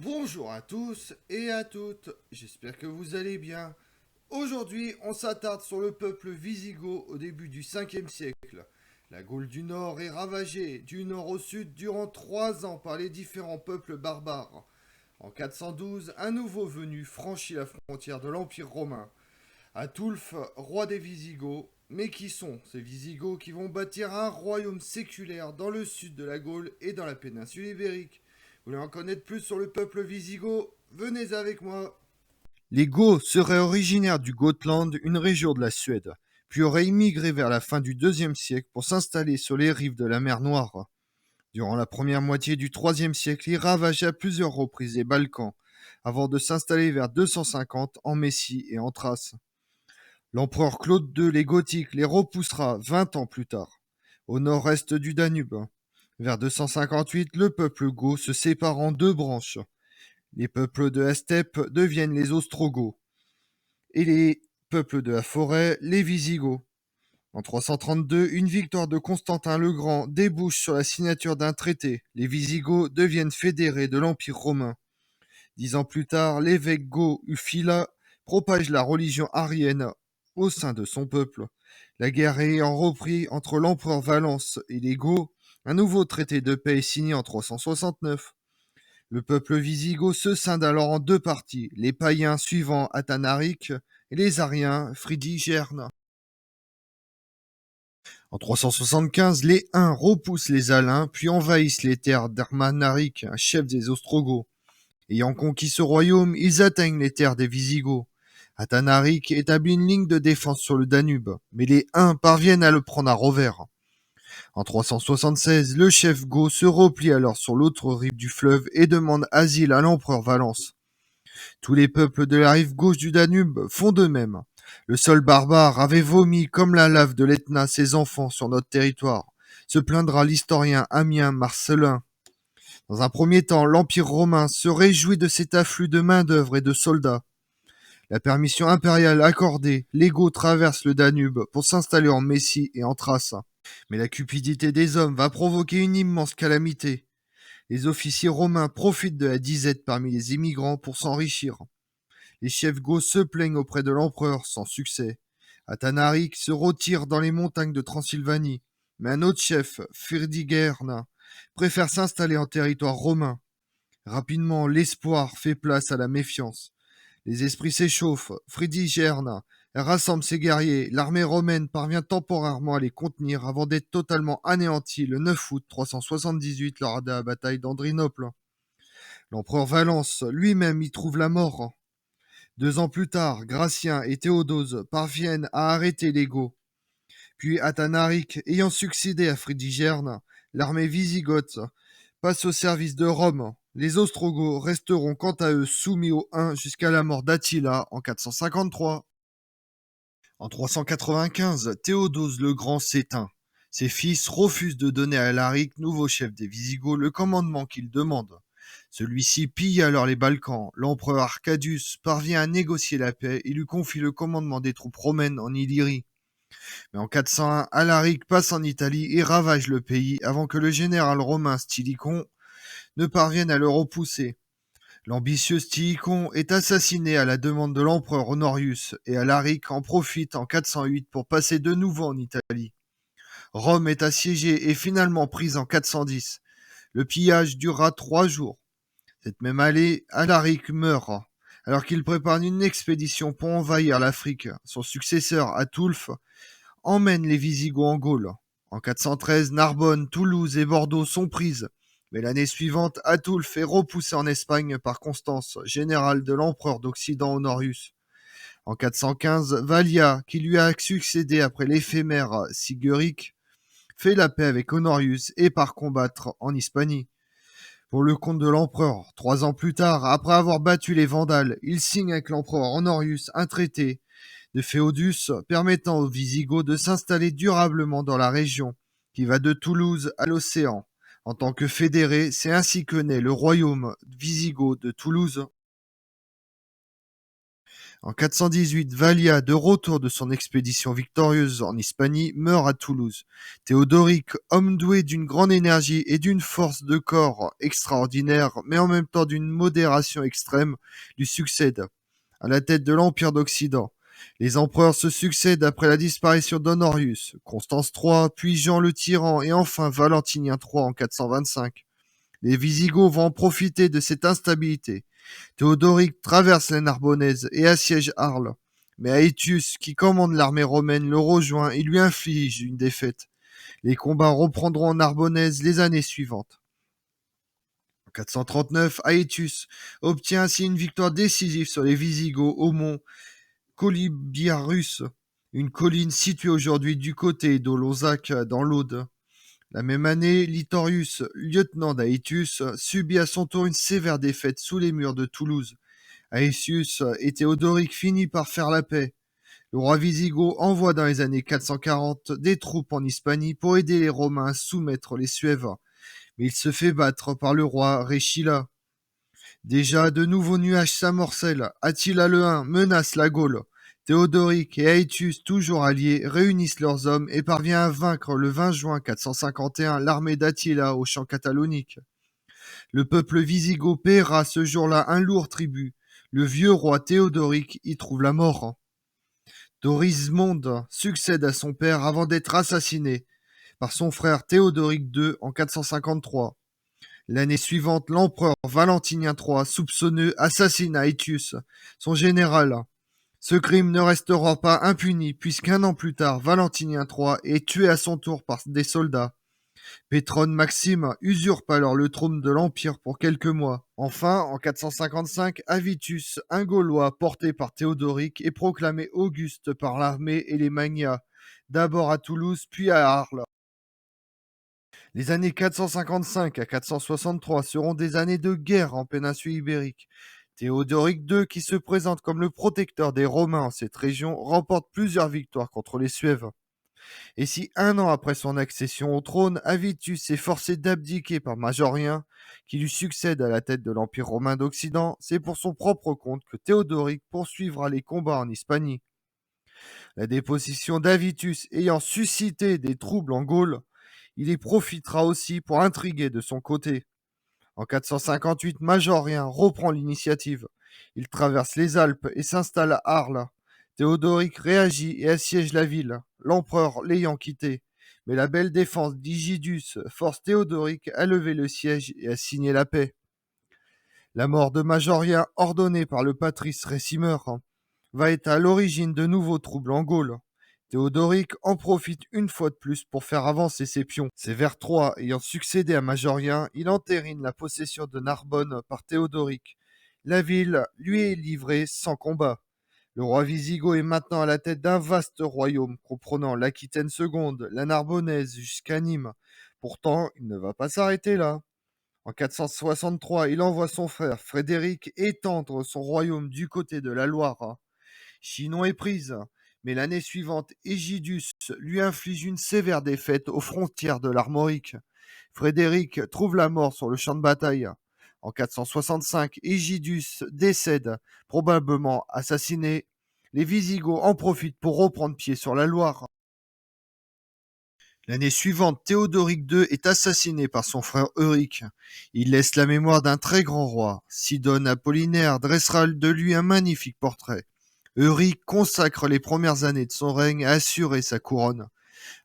Bonjour à tous et à toutes, j'espère que vous allez bien. Aujourd'hui, on s'attarde sur le peuple wisigoth au début du 5e siècle. La Gaule du Nord est ravagée du nord au sud durant 3 ans par les différents peuples barbares. En 412, un nouveau venu franchit la frontière de l'Empire romain. Ataulf, roi des Visigoths. Mais qui sont ces Visigoths qui vont bâtir un royaume séculaire dans le sud de la Gaule et dans la péninsule ibérique? Vous voulez en connaître plus sur le peuple wisigoth? Venez avec moi. Les Goths seraient originaires du Gotland, une région de la Suède, puis auraient immigré vers la fin du 2e siècle pour s'installer sur les rives de la mer Noire. Durant la première moitié du 3e siècle, ils ravagent à plusieurs reprises les Balkans, avant de s'installer vers 250 en Messie et en Thrace. L'empereur Claude II les Gothiques les repoussera 20 ans plus tard, au nord-est du Danube. Vers 258, le peuple goth se sépare en deux branches. Les peuples de la steppe deviennent les Ostrogoths et les peuples de la forêt les Visigoths. En 332, une victoire de Constantin le Grand débouche sur la signature d'un traité. Les Visigoths deviennent fédérés de l'Empire romain. 10 ans plus tard, l'évêque goth Ufila propage la religion arienne au sein de son peuple. La guerre ayant repris entre l'empereur Valence et les Goths, un nouveau traité de paix est signé en 369. Le peuple wisigoth se scinde alors en deux parties, les païens suivant Athanaric et les ariens Fridigern. En 375, les Huns repoussent les Alains, puis envahissent les terres d'Hermanaric, un chef des Ostrogoths. Ayant conquis ce royaume, ils atteignent les terres des Visigoths. Athanaric établit une ligne de défense sur le Danube, mais les Huns parviennent à le prendre à revers. En 376, le chef goth se replie alors sur l'autre rive du fleuve et demande asile à l'empereur Valence. Tous les peuples de la rive gauche du Danube font de même. Le sol barbare avait vomi comme la lave de l'Etna ses enfants sur notre territoire, se plaindra l'historien Amien Marcellin. Dans un premier temps, l'Empire romain se réjouit de cet afflux de main-d'œuvre et de soldats. La permission impériale accordée, les Goths traversent le Danube pour s'installer en Messie et en Thrace. Mais la cupidité des hommes va provoquer une immense calamité. Les officiers romains profitent de la disette parmi les immigrants pour s'enrichir. Les chefs goths se plaignent auprès de l'empereur sans succès. Athanaric se retire dans les montagnes de Transylvanie, mais un autre chef, Fridigern, préfère s'installer en territoire romain. Rapidement, l'espoir fait place à la méfiance. Les esprits s'échauffent. Fridigern rassemble ses guerriers. L'armée romaine parvient temporairement à les contenir avant d'être totalement anéantie le 9 août 378 lors de la bataille d'Andrinople. L'empereur Valence lui-même y trouve la mort. 2 ans plus tard, Gratien et Théodose parviennent à arrêter les Goths. Puis Athanaric, ayant succédé à Fridigern, l'armée wisigothe passe au service de Rome. Les Ostrogoths resteront quant à eux soumis aux Huns jusqu'à la mort d'Attila en 453. En 395, Théodose le Grand s'éteint. Ses fils refusent de donner à Alaric, nouveau chef des Visigoths, le commandement qu'il demande. Celui-ci pille alors les Balkans. L'empereur Arcadius parvient à négocier la paix et lui confie le commandement des troupes romaines en Illyrie. Mais en 401, Alaric passe en Italie et ravage le pays avant que le général romain Stylicon ne parvienne à le repousser. L'ambitieux Stylicon est assassiné à la demande de l'empereur Honorius et Alaric en profite en 408 pour passer de nouveau en Italie. Rome est assiégée et finalement prise en 410. Le pillage durera 3 jours. Cette même année, Alaric meurt alors qu'il prépare une expédition pour envahir l'Afrique. Son successeur, Ataulf, emmène les Visigoths en Gaule. En 413, Narbonne, Toulouse et Bordeaux sont prises. Mais l'année suivante, Ataulf est repoussé en Espagne par Constance, général de l'empereur d'Occident Honorius. En 415, Valia, qui lui a succédé après l'éphémère Sigeric, fait la paix avec Honorius et part combattre en Hispanie. Pour le compte de l'empereur, 3 ans plus tard, après avoir battu les Vandales, il signe avec l'empereur Honorius un traité de Féodus permettant aux Visigoths de s'installer durablement dans la région, qui va de Toulouse à l'océan. En tant que fédéré, c'est ainsi que naît le royaume wisigoth de Toulouse. En 418, Valia, de retour de son expédition victorieuse en Hispanie, meurt à Toulouse. Théodoric, homme doué d'une grande énergie et d'une force de corps extraordinaire, mais en même temps d'une modération extrême, lui succède à la tête de l'Empire d'Occident. Les empereurs se succèdent après la disparition d'Honorius, Constance III, puis Jean le Tyran et enfin Valentinien III en 425. Les Visigoths vont en profiter de cette instabilité. Théodoric traverse la Narbonnaise et assiège Arles. Mais Aetius, qui commande l'armée romaine, le rejoint et lui inflige une défaite. Les combats reprendront en Narbonnaise les années suivantes. En 439, Aetius obtient ainsi une victoire décisive sur les Visigoths au mont Colybiarus, une colline située aujourd'hui du côté d'Olonzac dans l'Aude. La même année, Litorius, lieutenant d'Aetius, subit à son tour une sévère défaite sous les murs de Toulouse. Aetius et Théodoric finissent par faire la paix. Le roi wisigoth envoie dans les années 440 des troupes en Hispanie pour aider les Romains à soumettre les Suèves, mais il se fait battre par le roi Réchila. Déjà, de nouveaux nuages s'amorcellent. Attila le Hun menace la Gaule. Théodoric et Aetius, toujours alliés, réunissent leurs hommes et parviennent à vaincre le 20 juin 451 l'armée d'Attila au champ catalonique. Le peuple wisigoth paiera ce jour-là un lourd tribut. Le vieux roi Théodoric y trouve la mort. Dorismonde succède à son père avant d'être assassiné par son frère Théodoric II en 453. L'année suivante, l'empereur Valentinien III, soupçonneux, assassine Aetius, son général. Ce crime ne restera pas impuni puisqu'un an plus tard, Valentinien III est tué à son tour par des soldats. Pétrone Maxime usurpe alors le trône de l'Empire pour quelques mois. Enfin, en 455, Avitus, un Gaulois porté par Théodoric, est proclamé Auguste par l'armée et les magnats, d'abord à Toulouse puis à Arles. Les années 455 à 463 seront des années de guerre en péninsule ibérique. Théodoric II, qui se présente comme le protecteur des Romains en cette région, remporte plusieurs victoires contre les Suèves. Et si un an après son accession au trône, Avitus est forcé d'abdiquer par Majorien, qui lui succède à la tête de l'Empire romain d'Occident, c'est pour son propre compte que Théodoric poursuivra les combats en Hispanie. La déposition d'Avitus ayant suscité des troubles en Gaule, il y profitera aussi pour intriguer de son côté. En 458, Majorien reprend l'initiative. Il traverse les Alpes et s'installe à Arles. Théodoric réagit et assiège la ville, l'empereur l'ayant quitté. Mais la belle défense d'Igidus force Théodoric à lever le siège et à signer la paix. La mort de Majorien, ordonnée par le patrice Récimer, va être à l'origine de nouveaux troubles en Gaule. Théodoric en profite une fois de plus pour faire avancer ses pions. Sévère III ayant succédé à Majorien, il entérine la possession de Narbonne par Théodoric. La ville lui est livrée sans combat. Le roi wisigoth est maintenant à la tête d'un vaste royaume comprenant l'Aquitaine seconde, la Narbonnaise jusqu'à Nîmes. Pourtant, il ne va pas s'arrêter là. En 463, il envoie son frère Frédéric étendre son royaume du côté de la Loire. Chinon est prise, mais l'année suivante, Égidus lui inflige une sévère défaite aux frontières de l'Armorique. Frédéric trouve la mort sur le champ de bataille. En 465, Égidus décède, probablement assassiné. Les Visigoths en profitent pour reprendre pied sur la Loire. L'année suivante, Théodoric II est assassiné par son frère Euric. Il laisse la mémoire d'un très grand roi. Sidone Apollinaire dressera de lui un magnifique portrait. Euric consacre les premières années de son règne à assurer sa couronne.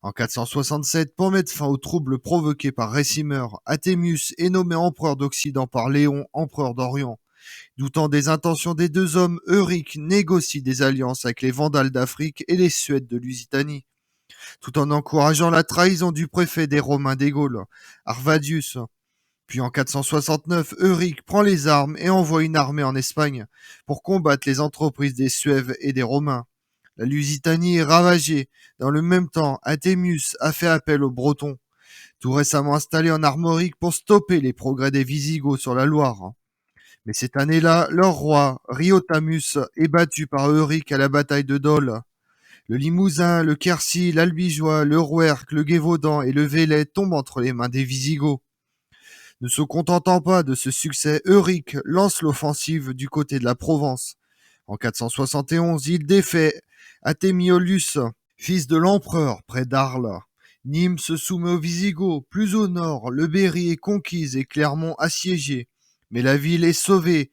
En 467, pour mettre fin aux troubles provoqués par Récimer, Athémius est nommé empereur d'Occident par Léon, empereur d'Orient. Doutant des intentions des deux hommes, Euric négocie des alliances avec les Vandales d'Afrique et les Suèdes de Lusitanie, tout en encourageant la trahison du préfet des Romains des Gaules, Arvadius. Puis en 469, Euric prend les armes et envoie une armée en Espagne pour combattre les entreprises des Suèves et des Romains. La Lusitanie est ravagée. Dans le même temps, Athémius a fait appel aux Bretons, tout récemment installés en Armorique pour stopper les progrès des Visigoths sur la Loire. Mais cette année-là, leur roi, Riotamus, est battu par Euric à la bataille de Dole. Le Limousin, le Quercy, l'Albigeois, le Rouergue, le Gévaudan et le Velay tombent entre les mains des Visigoths. Ne se contentant pas de ce succès, Euric lance l'offensive du côté de la Provence. En 471, il défait Athémiolus, fils de l'empereur, près d'Arles. Nîmes se soumet aux Visigoths. Plus au nord, le Berry est conquise et Clermont assiégée. Mais la ville est sauvée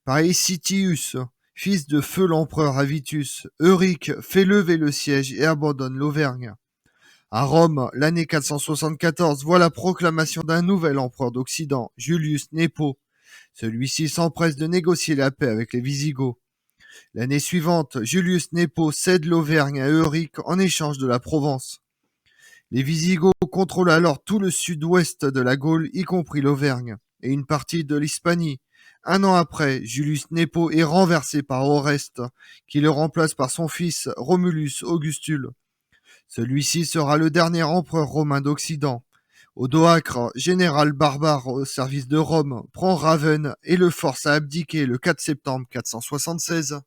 par Aecitius, fils de feu l'empereur Avitus. Euric fait lever le siège et abandonne l'Auvergne. À Rome, l'année 474 voit la proclamation d'un nouvel empereur d'Occident, Julius Nepo. Celui-ci s'empresse de négocier la paix avec les Visigoths. L'année suivante, Julius Nepo cède l'Auvergne à Euric en échange de la Provence. Les Visigoths contrôlent alors tout le sud-ouest de la Gaule, y compris l'Auvergne, et une partie de l'Hispanie. Un an après, Julius Nepo est renversé par Oreste, qui le remplace par son fils Romulus Augustule. Celui-ci sera le dernier empereur romain d'Occident. Odoacre, général barbare au service de Rome, prend Ravenne et le force à abdiquer le 4 septembre 476.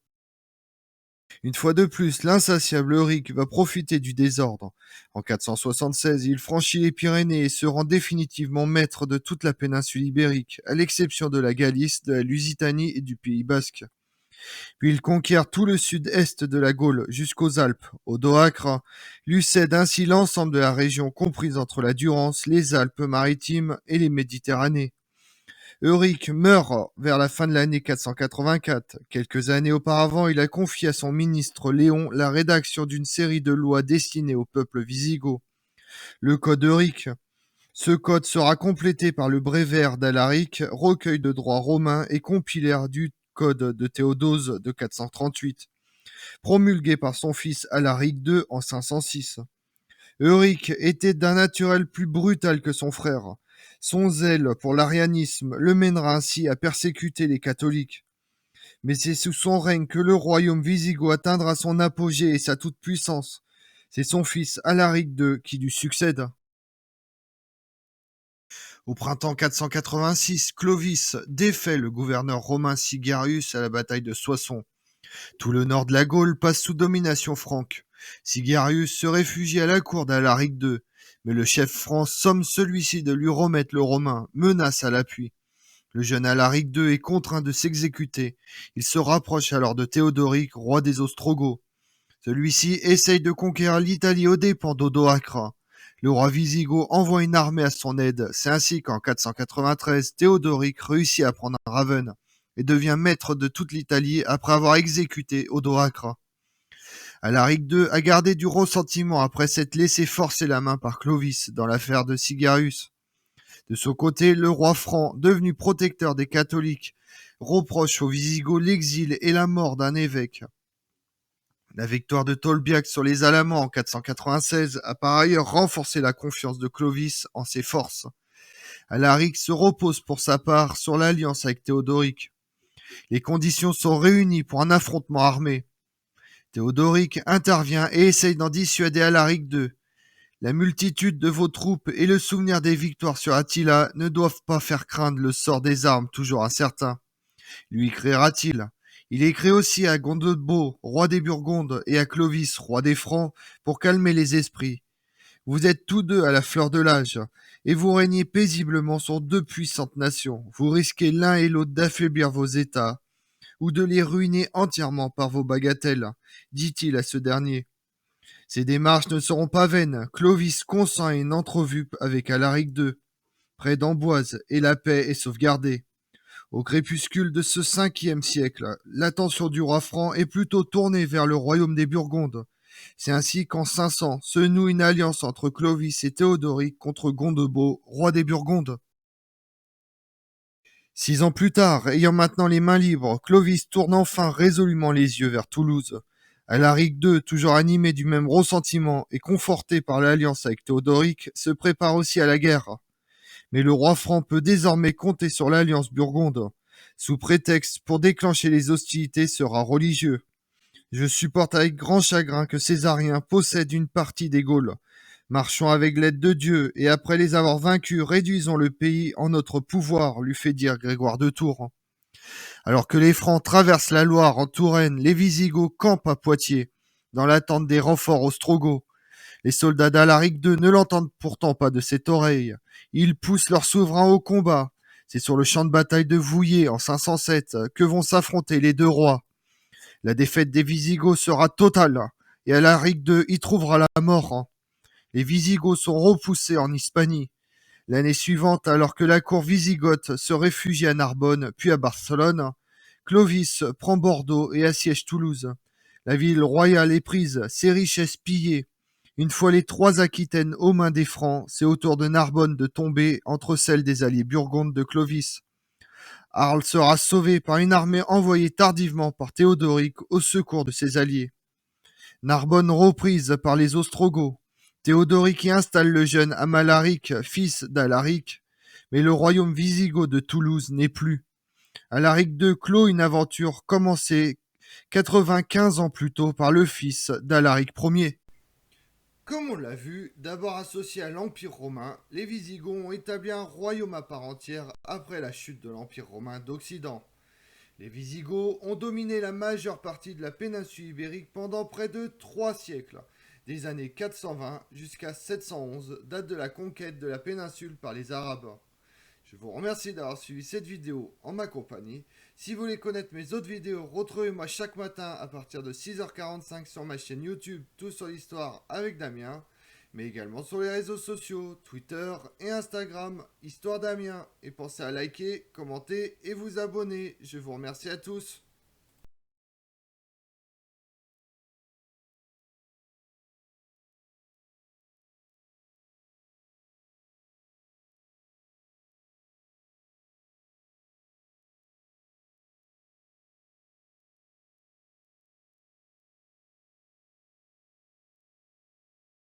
Une fois de plus, l'insatiable Euric va profiter du désordre. En 476, il franchit les Pyrénées et se rend définitivement maître de toute la péninsule ibérique, à l'exception de la Galice, de la Lusitanie et du Pays basque. Puis il conquiert tout le sud-est de la Gaule jusqu'aux Alpes. Odoacre lui cède ainsi l'ensemble de la région comprise entre la Durance, les Alpes-Maritimes et les Méditerranées. Euric meurt vers la fin de l'année 484. Quelques années auparavant, il a confié à son ministre Léon la rédaction d'une série de lois destinées au peuple wisigoth. Le Code Euric. Ce code sera complété par le Bréviaire d'Alaric, recueil de droit romain et compilaire du Code de Théodose de 438, promulgué par son fils Alaric II en 506. Euric était d'un naturel plus brutal que son frère. Son zèle pour l'arianisme le mènera ainsi à persécuter les catholiques. Mais c'est sous son règne que le royaume wisigoth atteindra son apogée et sa toute-puissance. C'est son fils Alaric II qui lui succède. Au printemps 486, Clovis défait le gouverneur romain Sigarius à la bataille de Soissons. Tout le nord de la Gaule passe sous domination franque. Sigarius se réfugie à la cour d'Alaric II, mais le chef franc somme celui-ci de lui remettre le romain, menace à l'appui. Le jeune Alaric II est contraint de s'exécuter. Il se rapproche alors de Théodoric, roi des Ostrogoths. Celui-ci essaye de conquérir l'Italie aux dépens d'Odoacre. Le roi wisigoth envoie une armée à son aide. C'est ainsi qu'en 493, Théodoric réussit à prendre Ravenne et devient maître de toute l'Italie après avoir exécuté Odoacre. Alaric II a gardé du ressentiment après s'être laissé forcer la main par Clovis dans l'affaire de Sigarius. De son côté, le roi franc, devenu protecteur des catholiques, reproche aux Visigoths l'exil et la mort d'un évêque. La victoire de Tolbiac sur les Alamans en 496 a par ailleurs renforcé la confiance de Clovis en ses forces. Alaric se repose pour sa part sur l'alliance avec Théodoric. Les conditions sont réunies pour un affrontement armé. Théodoric intervient et essaye d'en dissuader Alaric II. La multitude de vos troupes et le souvenir des victoires sur Attila ne doivent pas faire craindre le sort des armes toujours incertain. Lui écrira-t-il. Il écrit aussi à Gondebaud, roi des Burgondes, et à Clovis, roi des Francs, pour calmer les esprits. Vous êtes tous deux à la fleur de l'âge, et vous régnez paisiblement sur deux puissantes nations. Vous risquez l'un et l'autre d'affaiblir vos États, ou de les ruiner entièrement par vos bagatelles, dit-il à ce dernier. Ces démarches ne seront pas vaines. Clovis consent à une entrevue avec Alaric II, près d'Amboise, et la paix est sauvegardée. Au crépuscule de ce 5e siècle, l'attention du roi franc est plutôt tournée vers le royaume des Burgondes. C'est ainsi qu'en 500 se noue une alliance entre Clovis et Théodoric contre Gondebaud, roi des Burgondes. 6 ans plus tard, ayant maintenant les mains libres, Clovis tourne enfin résolument les yeux vers Toulouse. Alaric II, toujours animé du même ressentiment et conforté par l'alliance avec Théodoric, se prépare aussi à la guerre. Mais le roi franc peut désormais compter sur l'alliance burgonde. Sous prétexte pour déclencher les hostilités sera religieux. Je supporte avec grand chagrin que Césarien possède une partie des Gaules. Marchons avec l'aide de Dieu, et après les avoir vaincus, réduisons le pays en notre pouvoir, lui fait dire Grégoire de Tours. Alors que les Francs traversent la Loire en Touraine, les Visigoths campent à Poitiers, dans l'attente des renforts ostrogoths. Les soldats d'Alaric II ne l'entendent pourtant pas de cette oreille. Ils poussent leur souverain au combat. C'est sur le champ de bataille de Vouillers en 507 que vont s'affronter les deux rois. La défaite des Visigoths sera totale, et Alaric II y trouvera la mort. Les Visigoths sont repoussés en Hispanie. L'année suivante, alors que la cour wisigothe se réfugie à Narbonne, puis à Barcelone, Clovis prend Bordeaux et assiège Toulouse. La ville royale est prise, ses richesses pillées. Une fois les 3 Aquitaines aux mains des Francs, c'est au tour de Narbonne de tomber entre celles des alliés burgondes de Clovis. Arles sera sauvé par une armée envoyée tardivement par Théodoric au secours de ses alliés. Narbonne reprise par les Ostrogoths. Théodoric y installe le jeune Amalaric, fils d'Alaric, mais le royaume wisigoth de Toulouse n'est plus. Alaric II clôt une aventure commencée 95 ans plus tôt par le fils d'Alaric Ier. Comme on l'a vu, d'abord associés à l'Empire romain, les Visigoths ont établi un royaume à part entière après la chute de l'Empire romain d'Occident. Les Visigoths ont dominé la majeure partie de la péninsule ibérique pendant près de 3 siècles, des années 420 jusqu'à 711, date de la conquête de la péninsule par les Arabes. Je vous remercie d'avoir suivi cette vidéo en ma compagnie. Si vous voulez connaître mes autres vidéos, retrouvez-moi chaque matin à partir de 6h45 sur ma chaîne YouTube Tout sur l'Histoire avec Damien, mais également sur les réseaux sociaux, Twitter et Instagram, Histoire Damien. Et pensez à liker, commenter et vous abonner. Je vous remercie à tous.